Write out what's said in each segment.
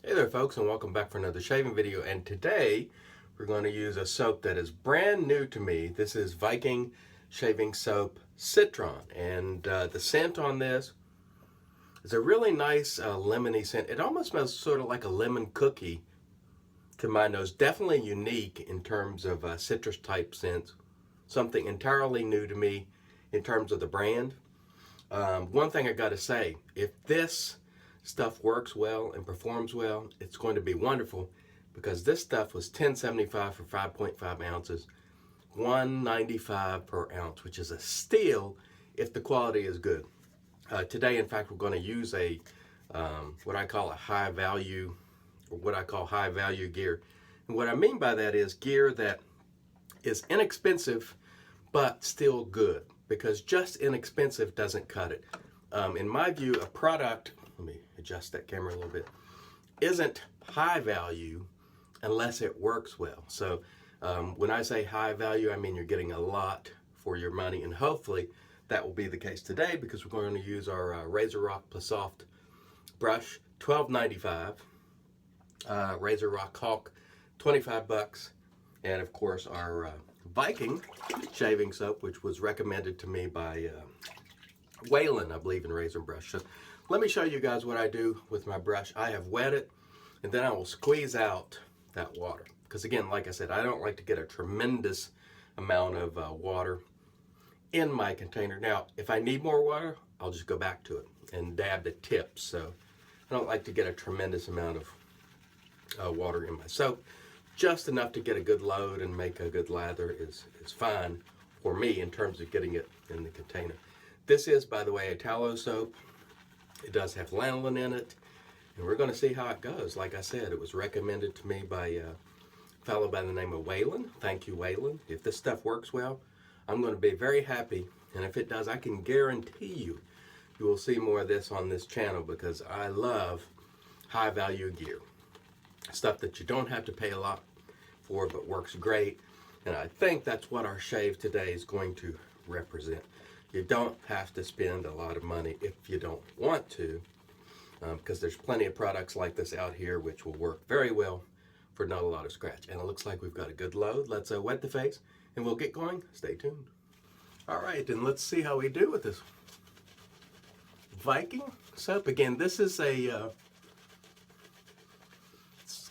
Hey there folks, and welcome back for another shaving video. And today we're going to use a soap that is brand new to me. This is Viking shaving soap Citron, and the scent on this is a really nice lemony scent. It almost smells sort of like a lemon cookie to my nose. Definitely unique in terms of citrus type scents. Something entirely new to me in terms of the brand. One thing I got to say, if this stuff works well and performs well, it's going to be wonderful, because this stuff was $10.75 for 5.5 ounces, $1.95 per ounce, which is a steal if the quality is good. Today, in fact, we're going to use a what I call a high value, or what I call high value gear. And what I mean by that is gear that is inexpensive but still good, because just inexpensive doesn't cut it. In my view, a product, let me adjust that camera a little bit, isn't high value unless it works well. So when I say high value, I mean you're getting a lot for your money, and hopefully that will be the case today, because we're going to use our RazoRock Plissoft brush, $12.95, RazoRock Hawk, $25, and of course our Viking shaving soap, which was recommended to me by Waylon, I believe, in Razor Brush. So let me show you guys what I do with my brush. I have wet it, and then I will squeeze out that water. Because again, like I said, I don't like to get a tremendous amount of water in my container. Now, if I need more water, I'll just go back to it and dab the tips. So I don't like to get a tremendous amount of water in my soap. Just enough to get a good load and make a good lather is fine for me in terms of getting it in the container. This is, by the way, a tallow soap. It does have lanolin in it, and we're going to see how it goes. Like I said, it was recommended to me by a fellow by the name of Waylon. Thank you, Waylon. If this stuff works well, I'm going to be very happy, and if it does, I can guarantee you will see more of this on this channel, because I love high value gear. Stuff that you don't have to pay a lot for but works great, and I think that's what our shave today is going to represent. You don't have to spend a lot of money if you don't want to, because there's plenty of products like this out here which will work very well for not a lot of scratch. And it looks like we've got a good load. Let's wet the face and we'll get going. Stay tuned. All right, and let's see how we do with this Viking soap. Again, this is a, it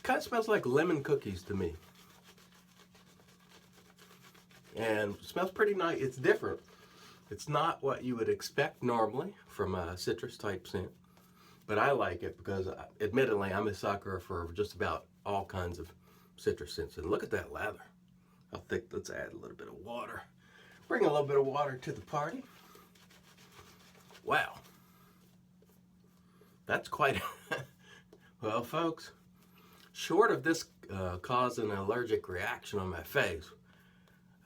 kind of smells like lemon cookies to me. And it smells pretty nice. It's different. It's not what you would expect normally from a citrus type scent, but I like it because, admittedly, I'm a sucker for just about all kinds of citrus scents. And look at that lather. How thick. Let's add a little bit of water. Bring a little bit of water to the party. Wow. That's quite, well, folks, short of this causing an allergic reaction on my face,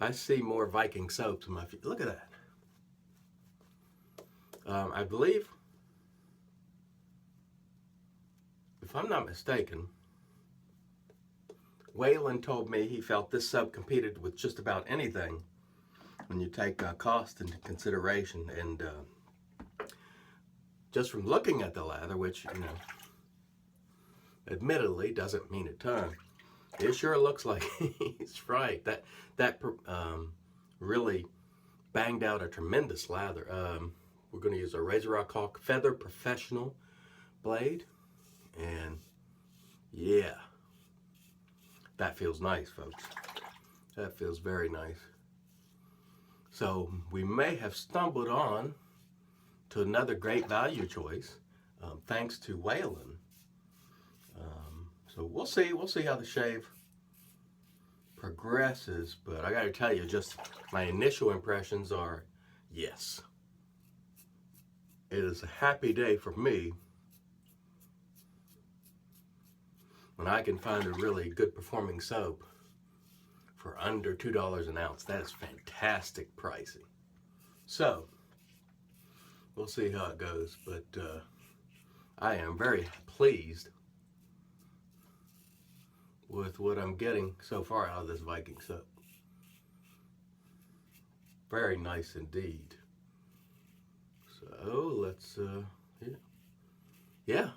I see more Viking soaps in my feet. Look at that. I believe, if I'm not mistaken, Waylon told me he felt this soap competed with just about anything when you take cost into consideration. And just from looking at the lather, which, you know, admittedly doesn't mean a ton, it sure looks like he's right. That really banged out a tremendous lather. We're going to use our RazoRock Hawk Feather Professional blade, and yeah, that feels nice, folks. That feels very nice. So we may have stumbled on to another great value choice, thanks to Waylon. So we'll see how the shave progresses, but I got to tell you, just my initial impressions are yes. It is a happy day for me when I can find a really good performing soap for under $2 an ounce. That is fantastic pricing. So we'll see how it goes, but I am very pleased with what I'm getting so far out of this Viking soap. Very nice indeed. So let's, yeah.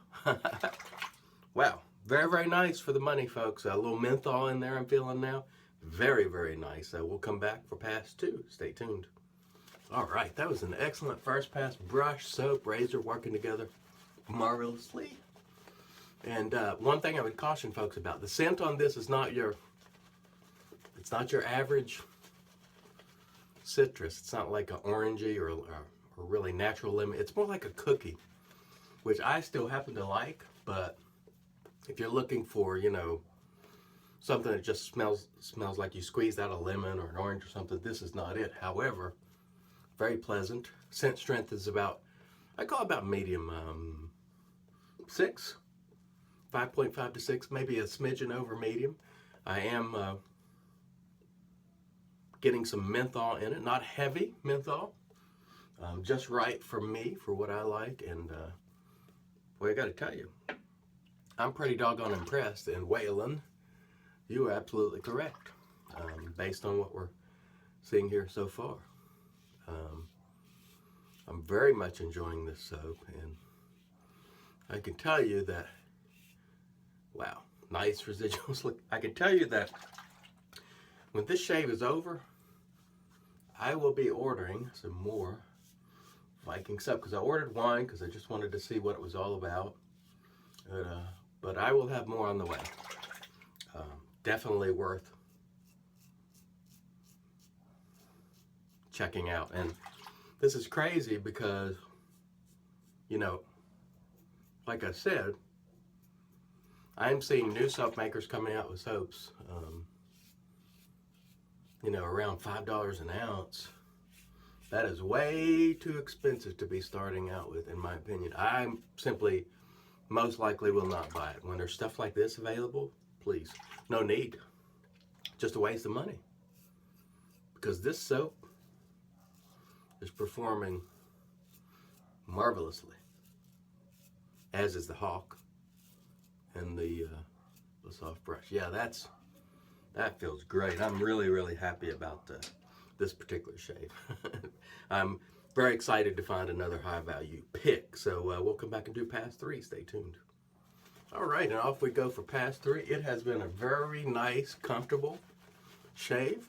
Wow, Very, very nice for the money, folks. A little menthol in there I'm feeling now. Very, very nice. We'll come back for pass 2. Stay tuned. All right, that was an excellent first pass. Brush, soap, razor working together marvelously. And one thing I would caution folks about, the scent on this is not your, it's not your average citrus. It's not like an orangey or really natural lemon. It's more like a cookie, which I still happen to like, but if you're looking for, you know, something that just smells like you squeezed out a lemon or an orange or something, this is not it. However, very pleasant. Scent strength is about, I call it about medium, 6, 5.5 to 6, maybe a smidgen over medium. I am getting some menthol in it, not heavy menthol, just right for me, for what I like. And boy, I got to tell you, I'm pretty doggone impressed. And Waylon, you are absolutely correct, based on what we're seeing here so far. I'm very much enjoying this soap, and I can tell you that, wow, nice residuals. Look, I can tell you that when this shave is over, I will be ordering some more Viking soap, because I ordered one because I just wanted to see what it was all about. But I will have more on the way. Definitely worth checking out. And this is crazy because, you know, like I said, I'm seeing new soap makers coming out with soaps, you know, around $5 an ounce. That is way too expensive to be starting out with, in my opinion. I simply, most likely will not buy it. When there's stuff like this available, please, no need. Just a waste of money. Because this soap is performing marvelously, as is the Hawk and the Plissoft brush. Yeah, that feels great. I'm really, really happy about this particular shave. I'm very excited to find another high value pick. So we'll come back and do pass 3. Stay tuned. All right, and off we go for pass 3. It has been a very nice, comfortable shave.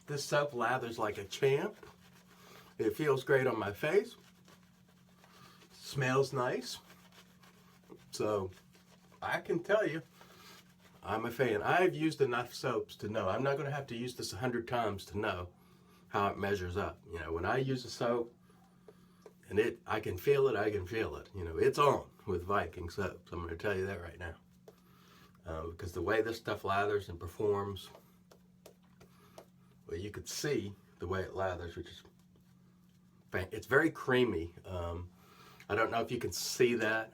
This soap lathers like a champ. It feels great on my face. Smells nice. So I can tell you, I'm a fan. I've used enough soaps to know. I'm not going to have to use this 100 times to know how it measures up. You know, when I use a soap and I can feel it, You know, it's on with Viking soaps. I'm going to tell you that right now. Because the way this stuff lathers and performs, well, you could see the way it lathers, which is, it's very creamy. I don't know if you can see that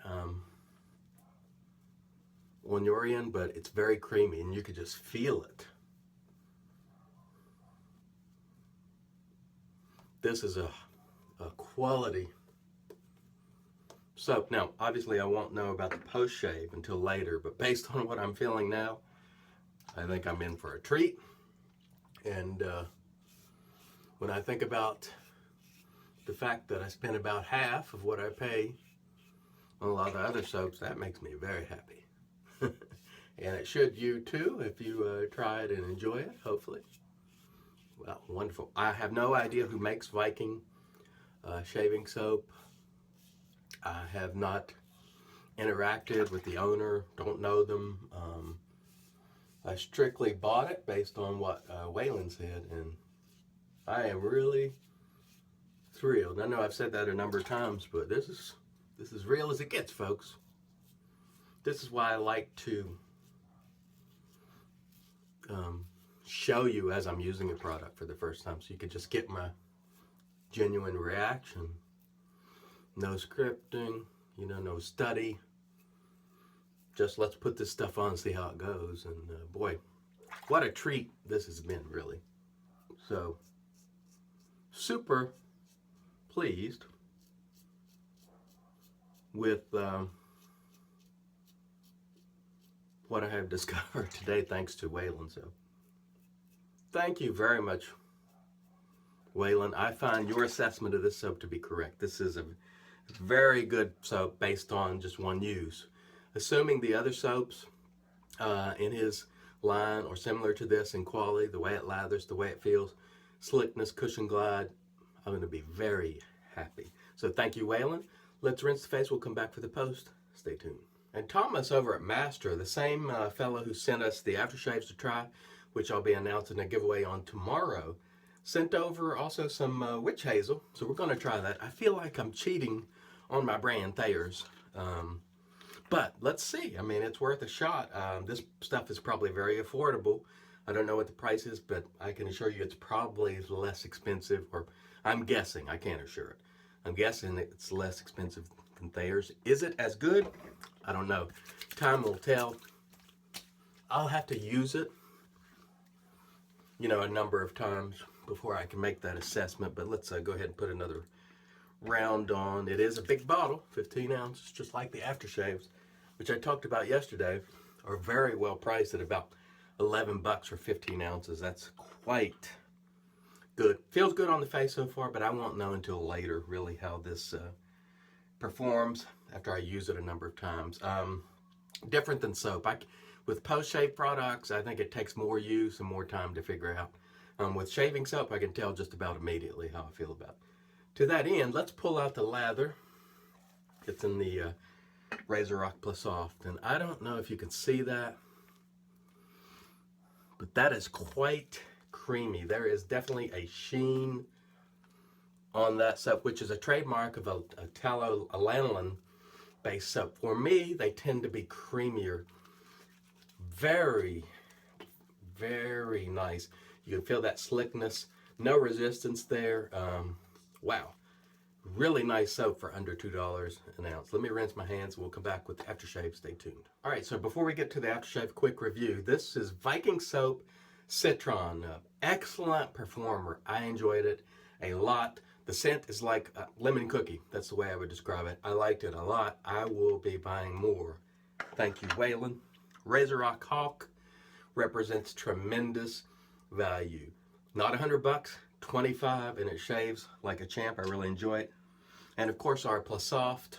on your end, but it's very creamy and you could just feel it. This is a quality soap. Now, obviously I won't know about the post shave until later, but based on what I'm feeling now, I think I'm in for a treat. And when I think about the fact that I spent about half of what I pay on a lot of other soaps, that makes me very happy. And it should you too, if you try it and enjoy it, hopefully. Well, wonderful. I have no idea who makes Viking shaving soap. I have not interacted with the owner, don't know them. I strictly bought it based on what Waylon said, and I am really thrilled. I know I've said that a number of times, but this is real as it gets, folks. This is why I like to show you as I'm using a product for the first time, so you can just get my genuine reaction. No scripting, you know, no study. Just let's put this stuff on and see how it goes. And boy, what a treat this has been, really. So, super pleased with what I have discovered today, thanks to Waylon. So, thank you very much, Waylon. I find your assessment of this soap to be correct. This is a very good soap based on just one use. Assuming the other soaps in his line or similar to this in quality, the way it lathers, the way it feels, slickness, cushion glide, I'm going to be very happy. So thank you, Waylon. Let's rinse the face. We'll come back for the post. Stay tuned. And Thomas over at Master, the same fellow who sent us the aftershaves to try, which I'll be announcing a giveaway on tomorrow, sent over also some witch hazel. So we're going to try that. I feel like I'm cheating on my brand, Thayer's. But let's see. I mean, it's worth a shot. This stuff is probably very affordable. I don't know what the price is, but I can assure you it's probably less expensive, or I'm guessing, I can't assure it. I'm guessing it's less expensive than Thayer's. Is it as good? I don't know. Time will tell. I'll have to use it, you know, a number of times before I can make that assessment, but let's go ahead and put another round on. It is a big bottle, 15 ounces, just like the aftershaves, which I talked about yesterday, are very well priced at about 11 bucks for 15 ounces. That's quite good. Feels good on the face so far, but I won't know until later really how this performs after I use it a number of times. Different than soap. With post-shave products, I think it takes more use and more time to figure out. With shaving soap, I can tell just about immediately how I feel about it. To that end, let's pull out the lather. It's in the RazoRock Plissoft, and I don't know if you can see that, but that is quite creamy. There is definitely a sheen on that soap, which is a trademark of a tallow lanolin based soap. For me, they tend to be creamier. Very, very nice. You can feel that slickness, no resistance there. Wow, really nice soap for under $2 an ounce. Let me rinse my hands and we'll come back with the aftershave. Stay tuned. All right, so before we get to the aftershave, quick review. This is Viking soap Citron. Excellent performer. I enjoyed it a lot. The scent is like a lemon cookie. That's the way I would describe it. I liked it a lot. I will be buying more. Thank you, Waylon. RazoRock Hawk represents tremendous value. Not 100 bucks, 25, and it shaves like a champ. I really enjoy it. And of course our Plissoft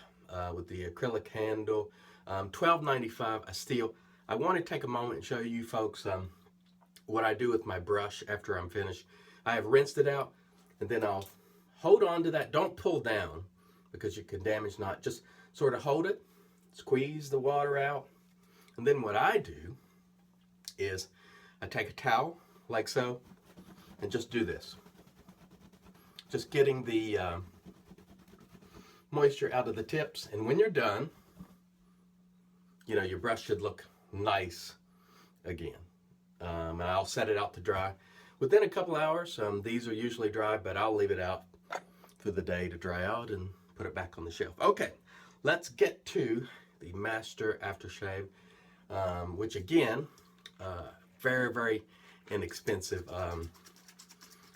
with the acrylic handle, $12.95 a steal. I want to take a moment and show you folks what I do with my brush after I'm finished. I have rinsed it out, and then I'll hold on to that. Don't pull down because you can damage knot. Just sort of hold it, squeeze the water out, and then what I do is I take a towel like so and just do this. Just getting the moisture out of the tips, and when you're done, you know, your brush should look nice again. And I'll set it out to dry within a couple hours. These are usually dry, but I'll leave it out through the day to dry out and put it back on the shelf. Okay, let's get to the Master Aftershave, which again, very, very inexpensive.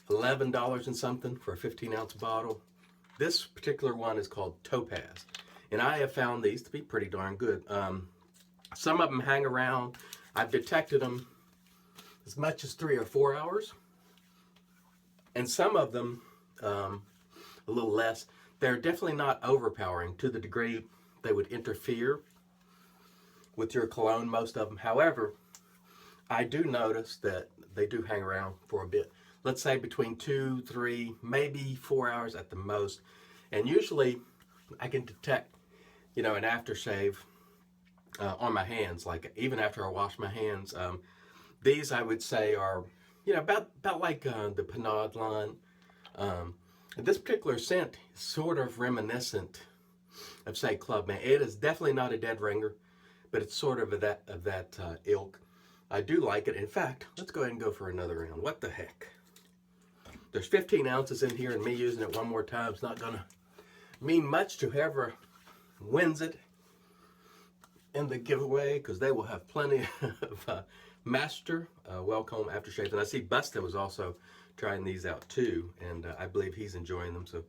$11 and something for a 15-ounce bottle. This particular one is called Topaz, and I have found these to be pretty darn good. Some of them hang around. I've detected them as much as 3 or 4 hours, and some of them a little less. They're definitely not overpowering to the degree they would interfere with your cologne, most of them. However, I do notice that they do hang around for a bit. Let's say between 2, 3, maybe 4 hours at the most. And usually I can detect, you know, an aftershave on my hands, like even after I wash my hands. These I would say are, you know, about like the Panade line. This particular scent is sort of reminiscent of, say, Clubman. It is definitely not a dead ringer, but it's sort of that ilk. I do like it. In fact, let's go ahead and go for another round. What the heck? There's 15 ounces in here, and me using it one more time is not going to mean much to whoever wins it in the giveaway, because they will have plenty of Master Welcome Aftershaves. And I see Busta was also trying these out too, and I believe he's enjoying them. So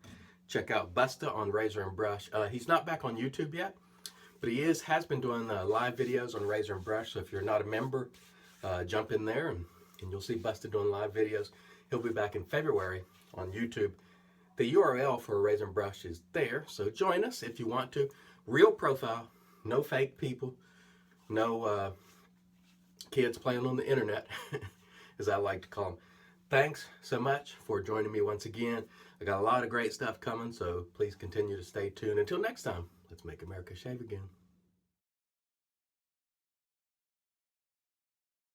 check out Busta on Razor and Brush. He's not back on YouTube yet, but he has been doing live videos on Razor and Brush. So if you're not a member, jump in there and you'll see Busta doing live videos. He'll be back in February on YouTube. The URL for Razor and Brush is there, so join us if you want to. Real profile, no fake people, no kids playing on the internet, as I like to call them. Thanks so much for joining me once again. I got a lot of great stuff coming, so please continue to stay tuned. Until next time, let's make America shave again.